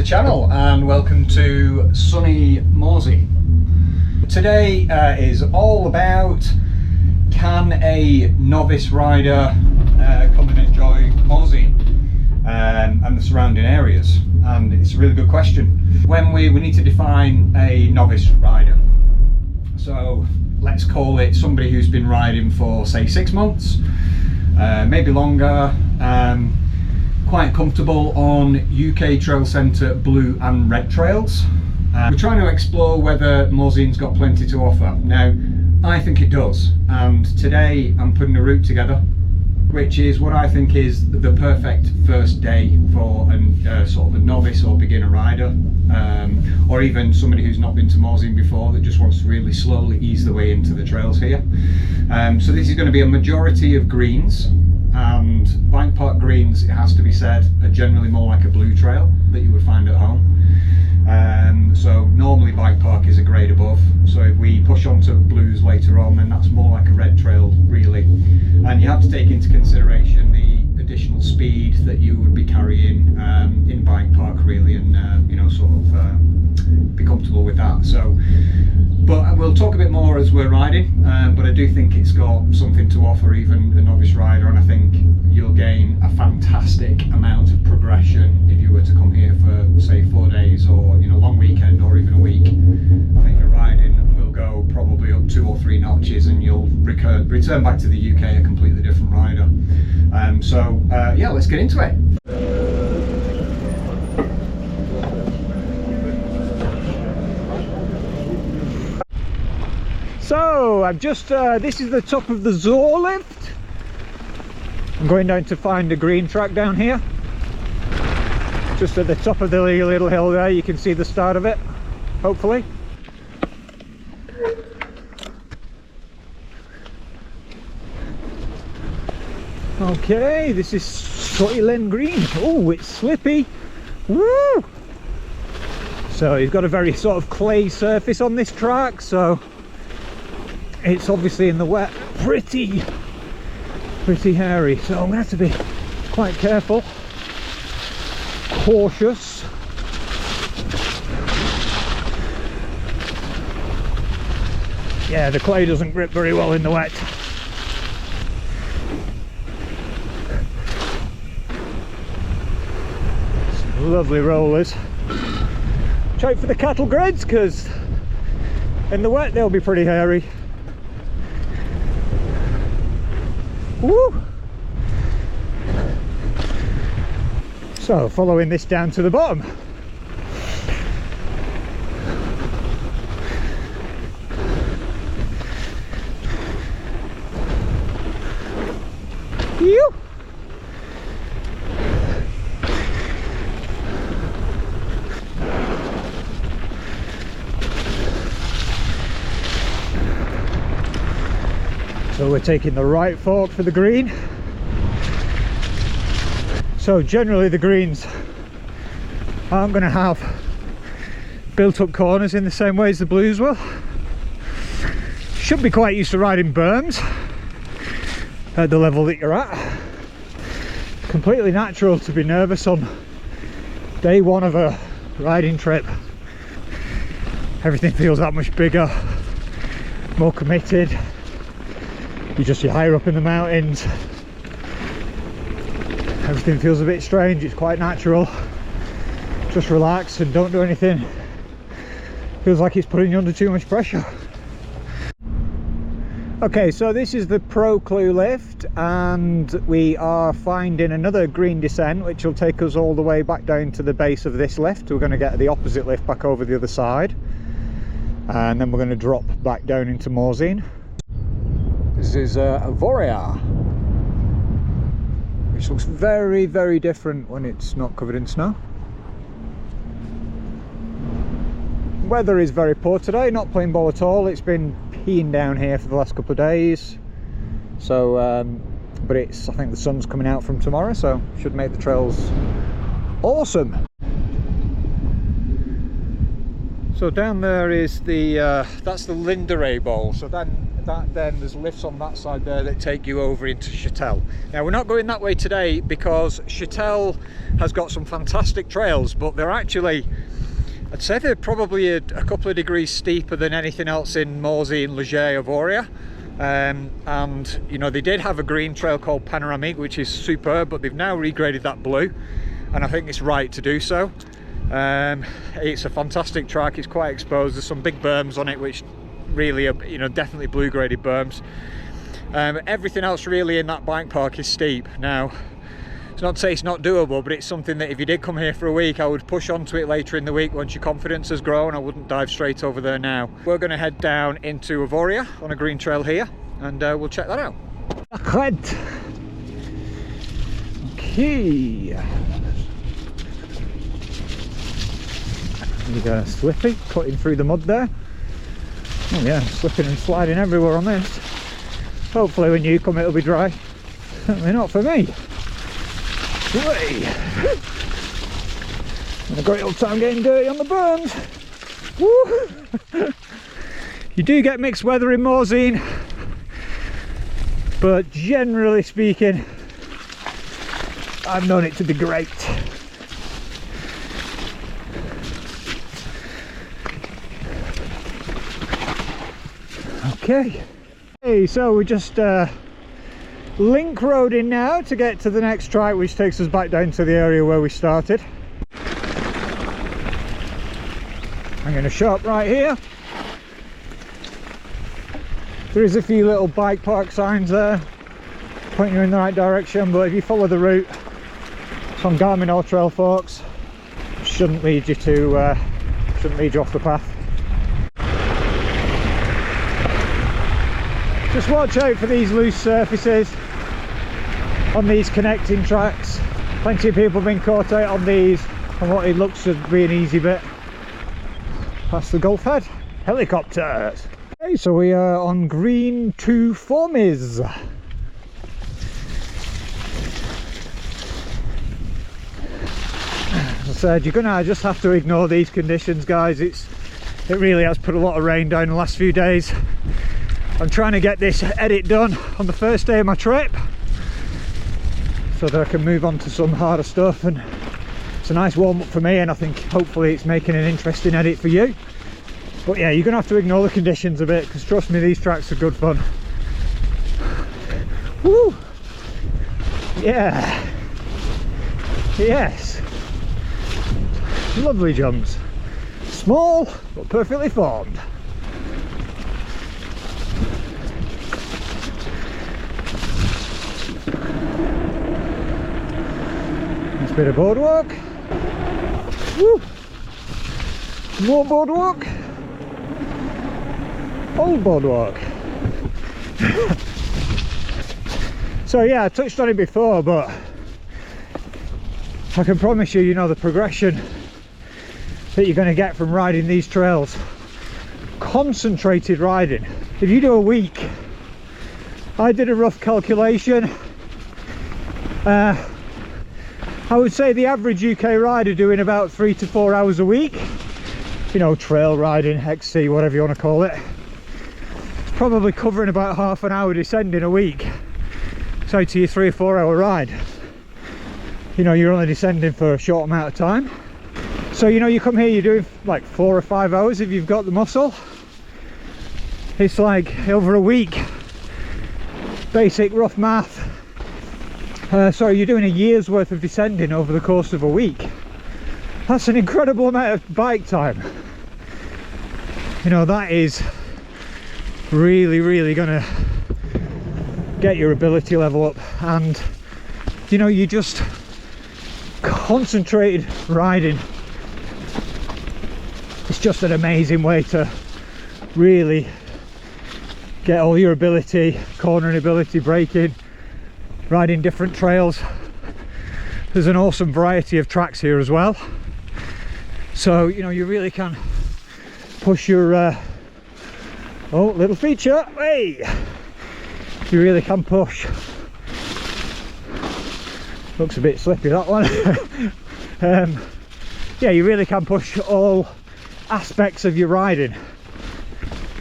channel and welcome to sunny Morzine. Today is all about, can a novice rider come and enjoy Morzine and the surrounding areas? And it's a really good question. When we need to define a novice rider, so let's call it somebody who's been riding for say 6 months, maybe longer, quite comfortable on UK trail centre blue and red trails. We're trying to explore whether Morzine's got plenty to offer. Now, I think it does, and today I'm putting a route together which is what I think is the perfect first day for sort of a novice or beginner rider, or even somebody who's not been to Morzine before that just wants to really slowly ease the way into the trails here. So this is going to be a majority of greens, and bike park greens, it has to be said, are generally more like a blue trail that you would find at home. So normally bike park is a grade above, so if we push on to blues later on, then that's more like a red trail really. And you have to take into consideration the additional speed that you would be carrying in bike park really, and you know, sort of be comfortable with that. So, but we'll talk a bit more as we're riding, but I do think it's got something to offer even a novice rider, and I think you'll gain a fantastic amount of progression if you were to come here for say 4 days, or you know, long weekend, or even a week. I think your riding will go probably up 2 or 3 notches, and you'll return back to the UK a completely different rider. Yeah, let's get into it. So I've just this is the top of the Zor lift. I'm going down to find a green track down here, just at the top of the little hill there. You can see the start of it, hopefully. Okay, this is Soylent Green. Oh, it's slippy. Woo! So you've got a very sort of clay surface on this track, so it's obviously in the wet pretty hairy, so I'm gonna have to be quite careful, cautious. Yeah, the clay doesn't grip very well in the wet. Some lovely rollers. Watch out for the cattle grids, because in the wet they'll be pretty hairy. Woo! So following this down to the bottom. Phew! So we're taking the right fork for the green. So generally the greens aren't going to have built up corners in the same way as the blues will. Should be quite used to riding berms at the level that you're at. Completely natural to be nervous on day one of a riding trip. Everything feels that much bigger, more committed. You're higher up in the mountains. Everything feels a bit strange. It's quite natural. Just relax and don't do anything. Feels like it's putting you under too much pressure. Okay, so this is the Pro Clue lift, and we are finding another green descent which will take us all the way back down to the base of this lift. We're going to get the opposite lift back over the other side, and then we're going to drop back down into Morzine. This is Avoriaz, which looks very different when it's not covered in snow. Weather is very poor today, not playing ball at all. It's been peeing down here for the last couple of days. So, but I think the sun's coming out from tomorrow, so should make the trails awesome. So down there is the that's the Linderay Bowl. So then there's lifts on that side there that take you over into Chatel. Now we're not going that way today because Chatel has got some fantastic trails, but they're actually, I'd say they're probably a couple of degrees steeper than anything else in Morzine, Leger, Avoriaz. And you know, they did have a green trail called Panoramique, which is superb, but they've now regraded that blue, and I think it's right to do so. It's a fantastic track. It's quite exposed. There's some big berms on it which really are, you know, definitely blue graded berms. Everything else really in that bike park is steep. Now it's not to say it's not doable, but it's something that if you did come here for a week, I would push onto it later in the week once your confidence has grown. I wouldn't dive straight over there now. We're going to head down into Avoriaz on a green trail here, and we'll check that out. Okay. You got slippy, cutting through the mud there. Oh yeah, slipping and sliding everywhere on this. Hopefully when you come it'll be dry. Certainly not for me. And a great old time getting dirty on the berms. Woo! You do get mixed weather in Morzine, but generally speaking I've known it to be great. Okay. Hey, so we just link roading now to get to the next track, which takes us back down to the area where we started. I'm going to shop right here. There is a few little bike park signs there pointing you in the right direction, but if you follow the route, it's on Garmin or Trail Forks, shouldn't lead you off the path. Just watch out for these loose surfaces on these connecting tracks. Plenty of people have been caught out on these on what it looks to be an easy bit. Past the Gulf Head. Helicopters! Okay, so we are on green to Fourmies. As I said, you're gonna just have to ignore these conditions, guys. It really has put a lot of rain down the last few days. I'm trying to get this edit done on the first day of my trip so that I can move on to some harder stuff, and it's a nice warm up for me, and I think hopefully it's making an interesting edit for you. But yeah, you're gonna have to ignore the conditions a bit, because trust me, these tracks are good fun. Woo! Yeah! Yes! Lovely jumps. Small but perfectly formed. Bit of boardwalk. Woo! More boardwalk. Old boardwalk. So yeah, I touched on it before, but I can promise you, you know, the progression that you're going to get from riding these trails, concentrated riding. If you do a week, I did a rough calculation. I would say the average UK rider doing about 3 to 4 hours a week, you know, trail riding, XC, whatever you want to call it, it's probably covering about half an hour descending a week. So to your 3 or 4 hour ride, you know, you're only descending for a short amount of time. So, you know, you come here, you're doing like 4 or 5 hours if you've got the muscle. It's like over a week, basic rough math. Sorry, you're doing a year's worth of descending over the course of a week. That's an incredible amount of bike time. You know, that is really gonna get your ability level up, and you know, you just concentrated riding. It's just an amazing way to really get all your ability, cornering ability, braking, riding different trails. There's an awesome variety of tracks here as well, so you know, you really can push your oh, little feature, hey, you really can push. Looks a bit slippy, that one. Yeah, you really can push all aspects of your riding,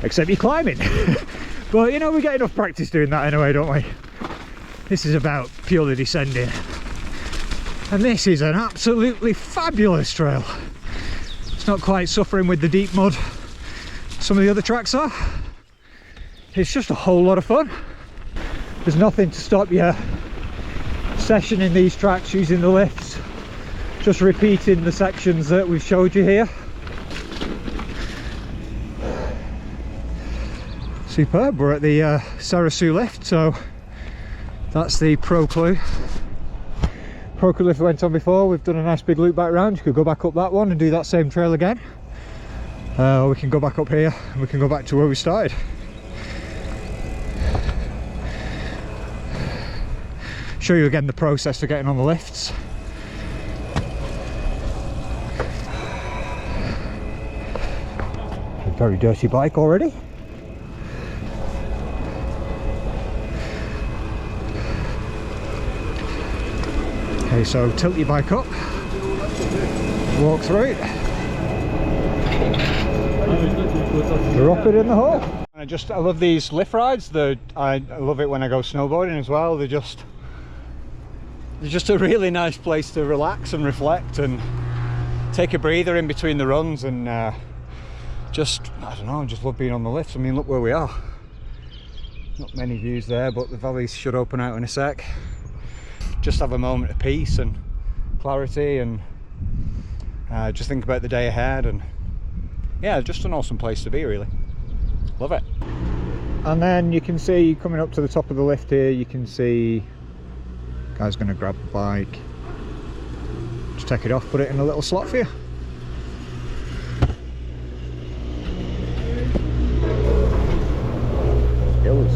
except you're climbing. But you know, we get enough practice doing that anyway, don't we? This is about purely descending, and this is an absolutely fabulous trail. It's not quite suffering with the deep mud some of the other tracks are. It's just a whole lot of fun. There's nothing to stop your session in these tracks using the lifts, just repeating the sections that we've showed you here. Superb. We're at the Sarasu lift, so that's the Pro Clue lift we went on before. We've done a nice big loop back round. You could go back up that one and do that same trail again, or we can go back up here and we can go back to where we started. Show you again the process for getting on the lifts. A very dirty bike already. Okay, so tilt your bike up, walk through it, drop it in the hole. I love these lift rides. I love it when I go snowboarding as well. They're just a really nice place to relax and reflect and take a breather in between the runs, and I don't know, I just love being on the lifts. I mean, look where we are. Not many views there, but the valleys should open out in a sec. Just have a moment of peace and clarity, and just think about the day ahead, and yeah, just an awesome place to be, really. Love it. And then you can see, coming up to the top of the lift here, you can see guy's going to grab the bike, just take it off, put it in a little slot for you. Skills.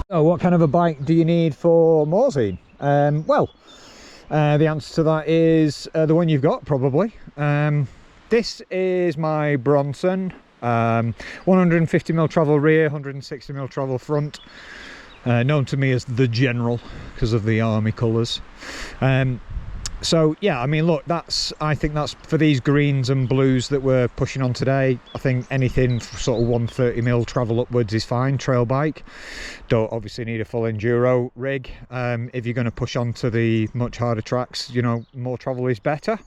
So what kind of a bike do you need for Morzine? Well, the answer to that is the one you've got, probably. This is my Bronson, 150mm travel rear, 160mm travel front, known to me as the General because of the army colours. So yeah, I mean, look, I think that's for these greens and blues that we're pushing on today. I think anything sort of 130mm travel upwards is fine. Trail bike, don't obviously need a full enduro rig. If you're going to push on to the much harder tracks, you know, more travel is better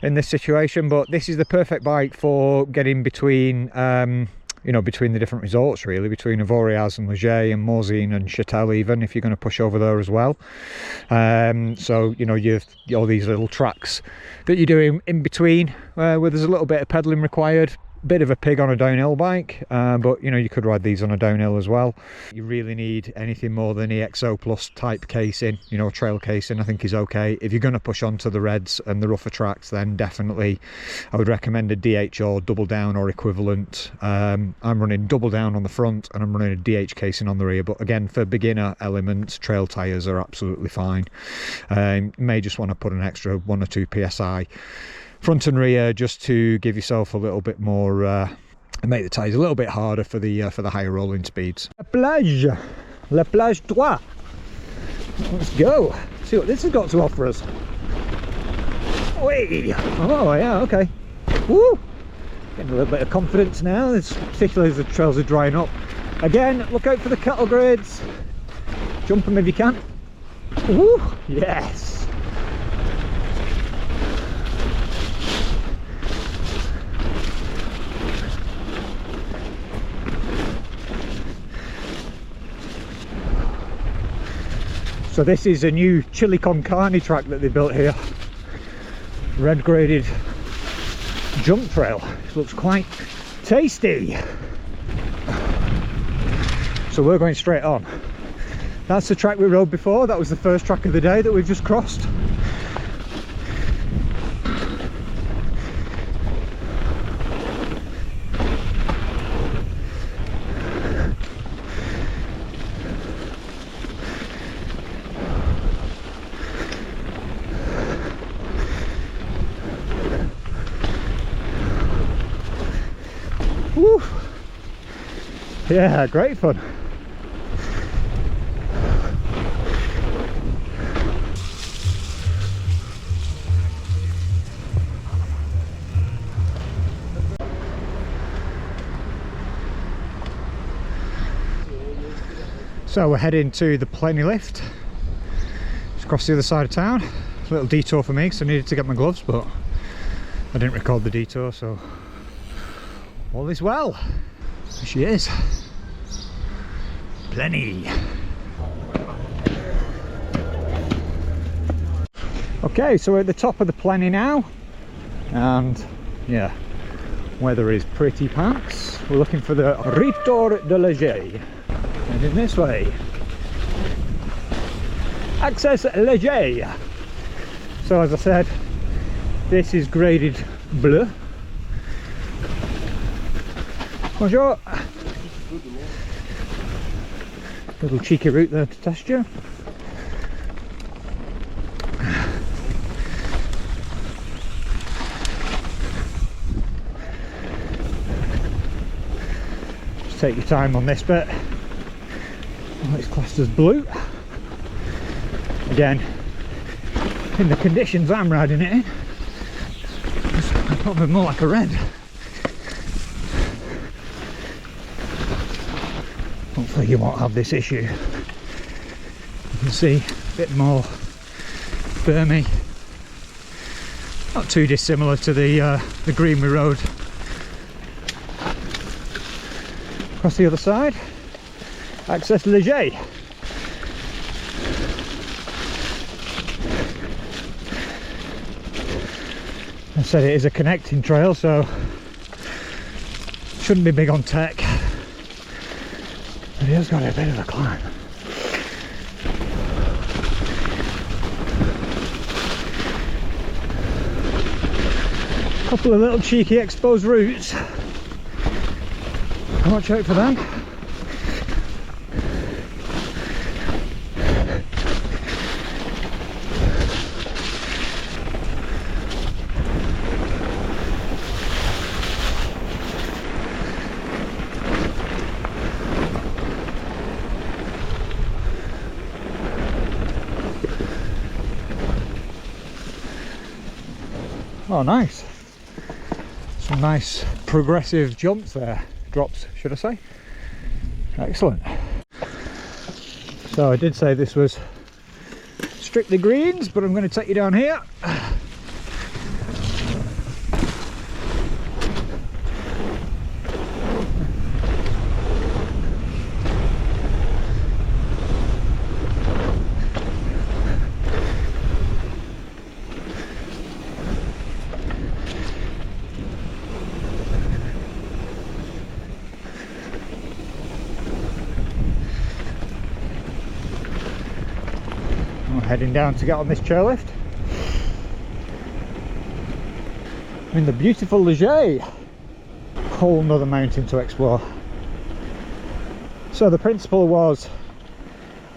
in this situation. But this is the perfect bike for getting between you know, between the different resorts, really, between Avoriaz and Leger and Morzine and Châtel, even if you're going to push over there as well. So you know, you've all these little tracks that you're doing in between, where there's a little bit of pedaling required. Bit of a pig on a downhill bike, but you know, you could ride these on a downhill as well. You really need anything more than EXO plus type casing, you know, trail casing I think is okay. If you're going to push on to the reds and the rougher tracks, then definitely I would recommend a DH or double down or equivalent. I'm running double down on the front and I'm running a DH casing on the rear, but again, for beginner elements, trail tyres are absolutely fine. You may just want to put an extra 1 or 2 psi front and rear, just to give yourself a little bit more, and make the tyres a little bit harder for the higher rolling speeds. La plage 3. Let's go. See what this has got to offer us. Whee! Oh yeah, okay. Woo! Getting a little bit of confidence now, particularly as the trails are drying up. Again, look out for the cattle grades. Jump them if you can. Woo! Yes. So this is a new chili con carne track that they built here. Red graded jump trail. It looks quite tasty. So we're going straight on. That's the track we rode before. That was the first track of the day that we've just crossed. Woo. Yeah, great fun. So we're heading to the Plenty Lift. Just across the other side of town. A little detour for me because I needed to get my gloves, but I didn't record the detour, so all is well. There she is. Plenty. Okay, so we're at the top of the Plenty now, and yeah, weather is pretty pants. We're looking for the Retour de Léger. Heading this way. Access Léger. So as I said, this is graded bleu. Bonjour. Little cheeky route there to test you. Just take your time on this bit. Oh, it's classed as blue. Again, in the conditions I'm riding it in, it's probably more like a red. Hopefully you won't have this issue. You can see a bit more firmy. Not too dissimilar to the green we rode across the other side. Access Léger. I said it is a connecting trail, so shouldn't be big on tech, but it has got a bit of a climb. A couple of little cheeky exposed roots. Watch out for them. Oh, nice. Some nice progressive jumps there. Drops, should I say. Excellent. So I did say this was strictly greens, but I'm going to take you down here. Heading down to get on this chairlift. I'm in the beautiful Léger. Whole nother mountain to explore. So the principle was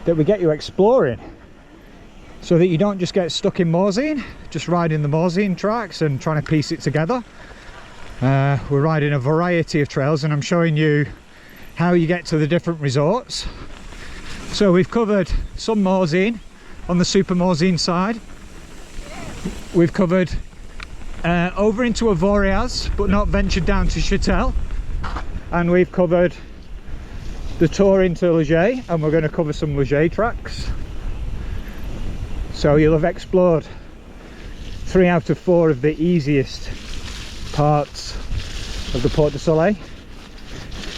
that we get you exploring so that you don't just get stuck in Morzine, just riding the Morzine tracks and trying to piece it together. We're riding a variety of trails and I'm showing you how you get to the different resorts. So we've covered some Morzine on the Super Morzine side. We've covered over into Avoriaz, but not ventured down to Châtel. And we've covered the tour into Léger, and we're going to cover some Léger tracks. So you'll have explored 3 out of 4 of the easiest parts of the Portes du Soleil.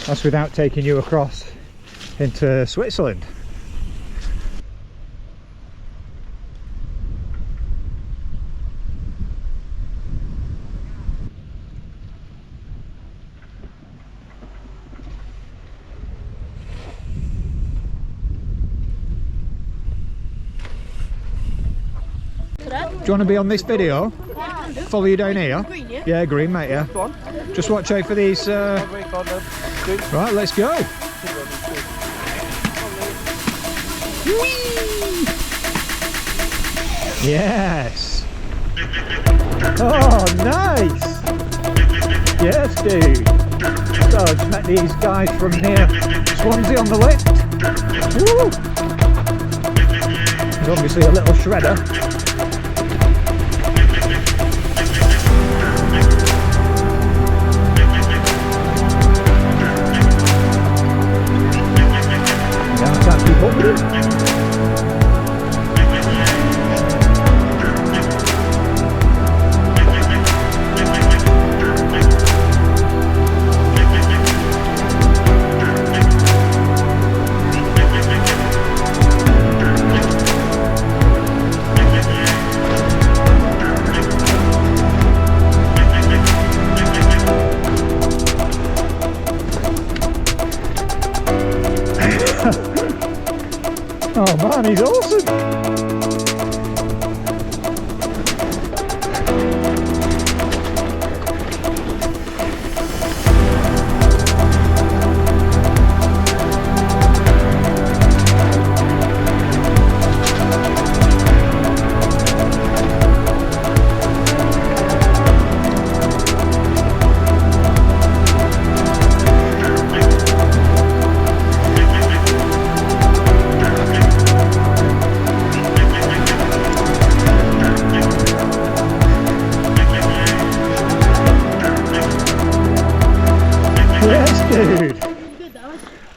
That's without taking you across into Switzerland. Do you want to be on this video? Follow you down here? Yeah, green, mate, yeah. Just watch out for these. Right, let's go. Whee! Yes. Oh, nice. Yes, dude. So, just met these guys from near Swansea on the lift. Woo! There's obviously a little shredder. Downtown Oh man, he's awesome!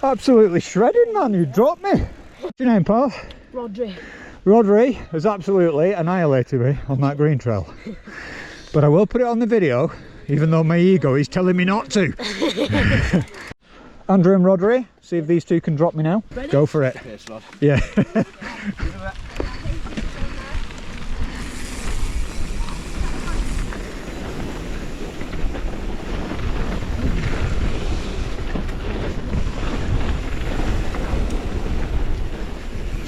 Absolutely shredded, man. You dropped me. What's your name, pal? Rodri. Rodri has absolutely annihilated me on that green trail. But I will put it on the video, even though my ego is telling me not to. Andrew and Rodri, see if these two can drop me now. Ready? Go for it. Yes, lad. Yeah.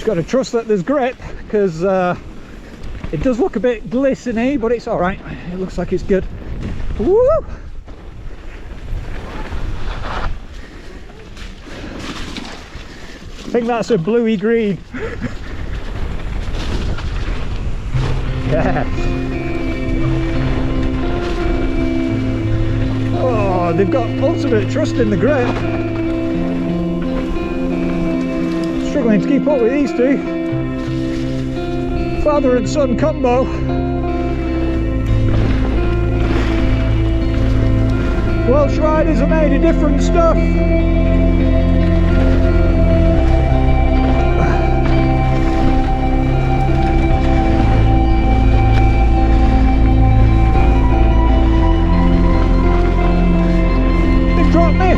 Got to trust that there's grip, because it does look a bit glisteny, but it's all right. It looks like it's good. Woo! I think that's a bluey green. Yes. Oh, they've got ultimate trust in the grip. Struggling to keep up with these two. Father and son combo. Welsh riders are made of different stuff. They've dropped me.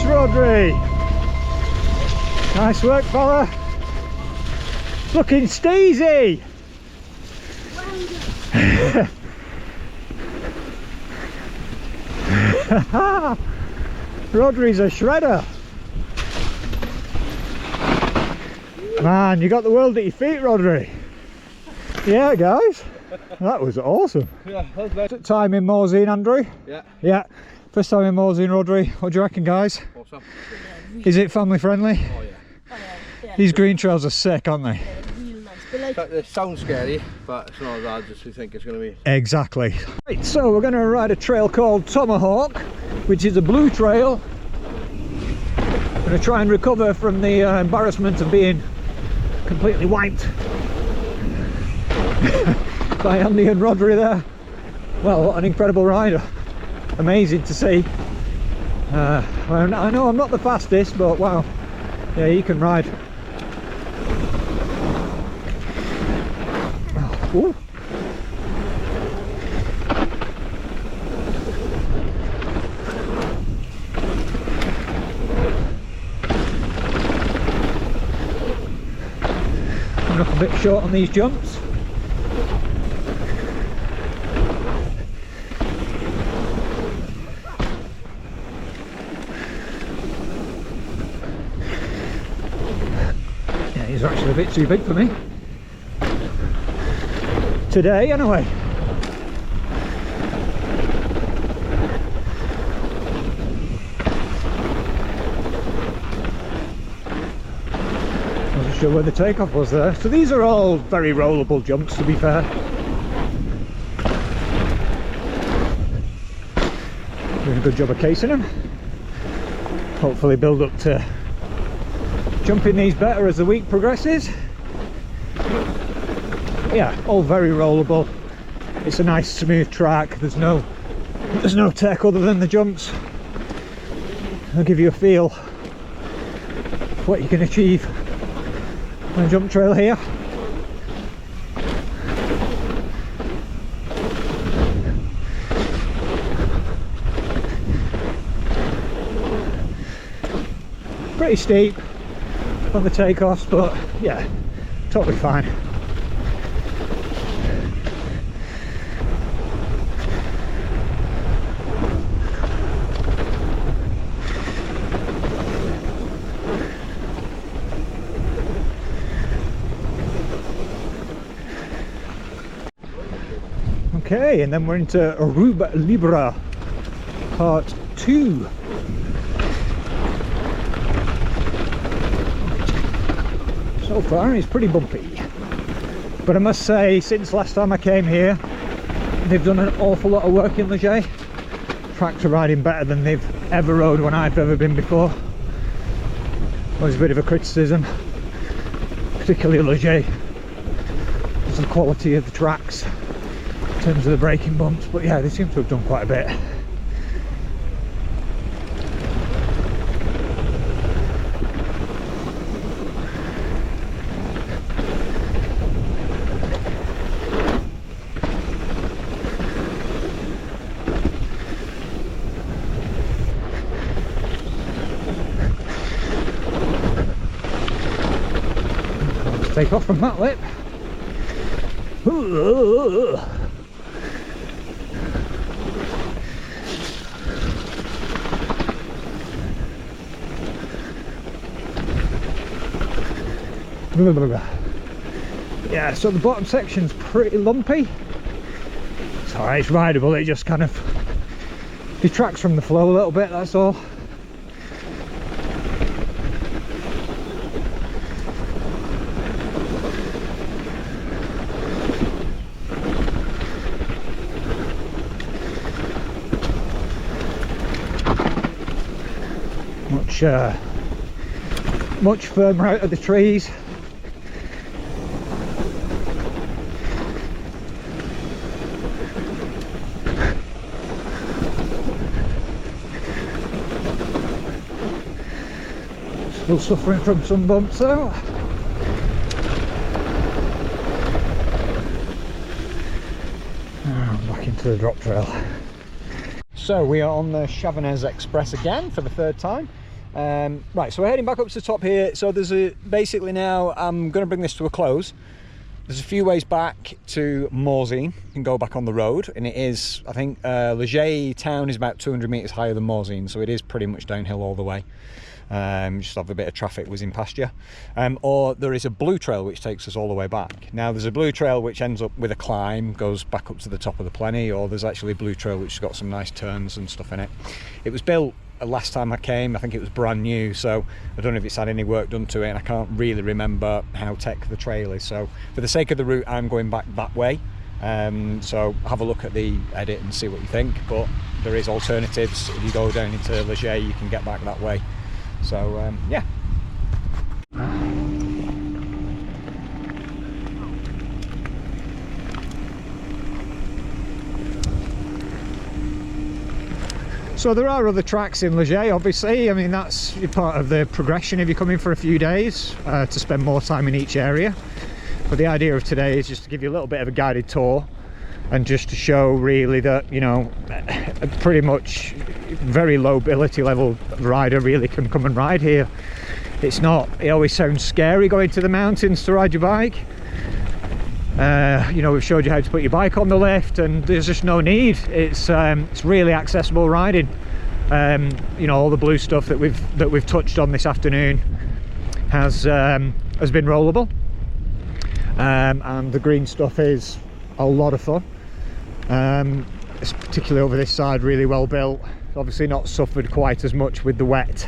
Rodri. Nice work, fella. Looking steezy. Rodri's a shredder. Man, you got the world at your feet, Rodri. Yeah, guys. That was awesome. Yeah, that was nice. Time in Morzine, Andrew? Yeah. Yeah. First time in Morzine, Rodri. What do you reckon, guys? Awesome. Is it family friendly? Oh yeah. Yeah. These green trails are sick, aren't they? Real nice. But like, It sounds scary, but it's not that. Just we think it's going to be. Exactly. Right, so we're going to ride a trail called Tomahawk, which is a blue trail. Going to try and recover from the embarrassment of being completely wiped by Andy and Rodri there. Well, what an incredible rider. Amazing to see. Well, I know I'm not the fastest, but wow, yeah, he can ride. Ooh. I'm looking a bit short on these jumps. Yeah, these are actually a bit too big for me. Today, anyway. sure where the takeoff was there. So these are all very rollable jumps, to be fair. Doing a good job of casing them. Hopefully build up to jumping these better as the week progresses. Yeah, all very rollable. It's a nice smooth track. There's no tech other than the jumps. I'll give you a feel of what you can achieve on a jump trail here. Pretty steep on the takeoffs, but yeah, totally fine. Okay, and then we're into Aruba Libra part 2. So far it's pretty bumpy, but I must say, since last time I came here, they've done an awful lot of work in Leger. Tractor riding better than they've ever rode when I've ever been before. Always a bit of a criticism, particularly Leger, is the quality of the tracks in terms of the braking bumps, but yeah, they seem to have done quite a bit. Take off from that lip. Yeah, so the bottom section's pretty lumpy. It's alright, it's rideable, it just kind of detracts from the flow a little bit, that's all. Much firmer out of the trees. Still suffering from some bumps though. Back into the drop trail. So we are on the Chavanez Express again for the third time. Right, so we're heading back up to the top here. So there's basically now I'm going to bring this to a close. There's a few ways back to Morzine. You can go back on the road, and it is, I think, Leger town is about 200 metres higher than Morzine, so it is pretty much downhill all the way. Just have a bit of traffic whizzing past you. Or there is a blue trail which takes us all the way back. Now there's a blue trail which ends up with a climb, goes back up to the top of the Plenny, or there's actually a blue trail which has got some nice turns and stuff in it. It was built last time I came, I think it was brand new, so I don't know if it's had any work done to it, and I can't really remember how tech the trail is. So for the sake of the route, I'm going back that way. So have a look at the edit and see what you think, but there is alternatives. If you go down into Leger, you can get back that way. So yeah. So there are other tracks in Leger, obviously. I mean, that's part of the progression if you're coming for a few days to spend more time in each area. But the idea of today is just to give you a little bit of a guided tour and just to show really that, you know, a pretty much very low ability level rider really can come and ride here. It's not, it always sounds scary going to the mountains to ride your bike. You know, we've showed you how to put your bike on the lift, and there's just no need. It's really accessible riding. You know, all the blue stuff that we've touched on this afternoon has been rollable, and the green stuff is a lot of fun. It's particularly over this side, really well built. Obviously not suffered quite as much with the wet.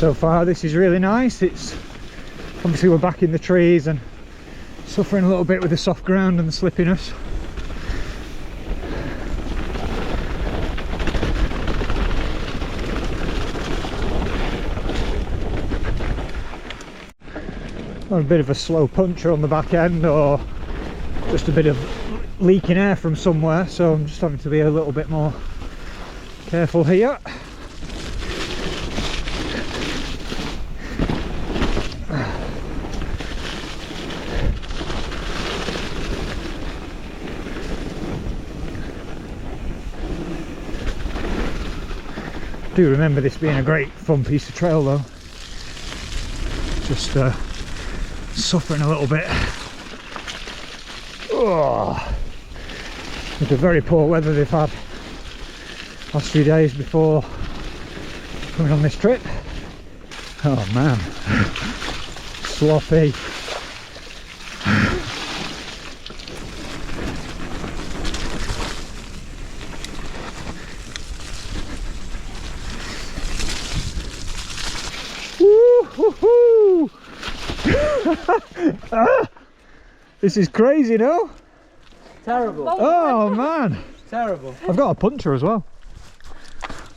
so far. This is really nice. It's obviously we're back in the trees and suffering a little bit with the soft ground and the slippiness. Or a bit of a slow puncher on the back end, or just a bit of leaking air from somewhere, so I'm just having to be a little bit more careful here. I do remember this being a great fun piece of trail though. Just suffering a little bit. Oh, with the very poor weather they've had last few days before coming on this trip. Oh man, sloppy. Woo-hoo-hoo. This is crazy, no? Terrible. Oh man, Terrible. I've got a puncher as well.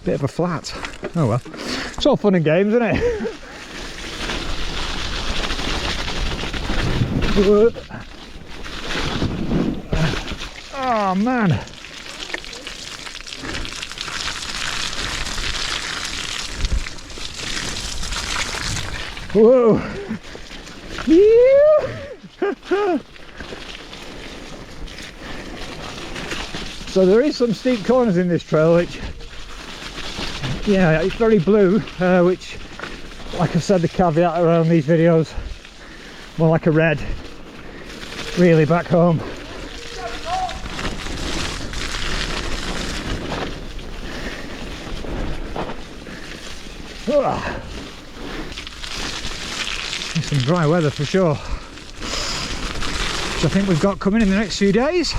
Bit of a flat. Oh well, it's all fun and games, isn't it? Oh man. Whoa. So there is some steep corners in this trail, which, yeah, it's very blue, which, like I said, the caveat around these videos, more like a red, really back home. Some dry weather for sure, which I think we've got coming in the next few days.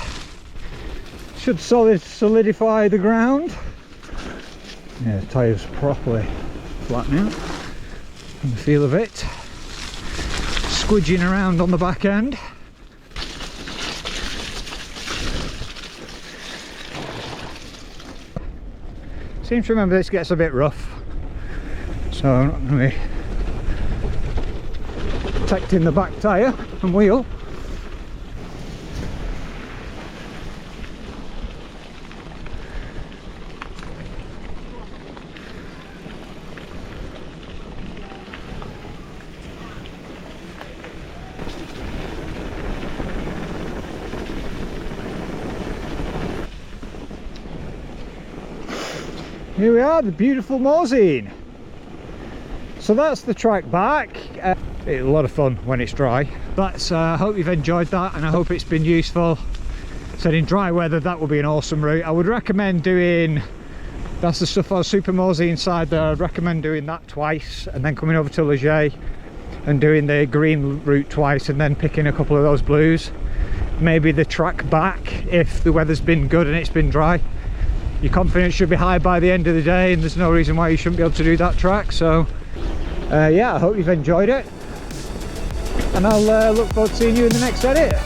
Should solidify the ground. Yeah, the tyres properly flat now, and the feel of it. Squidging around on the back end. Seem to remember this gets a bit rough, so I'm not going to be protecting the back tyre and wheel. Here we are, the beautiful Morzine. So that's the track back. It's a lot of fun when it's dry. But I hope you've enjoyed that, and I hope it's been useful. Said in dry weather that would be an awesome route. I would recommend doing, that's the stuff on Super Morzine side there, I'd recommend doing that twice and then coming over to Leger and doing the green route twice and then picking a couple of those blues. Maybe the track back if the weather's been good and it's been dry. Your confidence should be high by the end of the day, and there's no reason why you shouldn't be able to do that track. So yeah, I hope you've enjoyed it, and I'll look forward to seeing you in the next edit.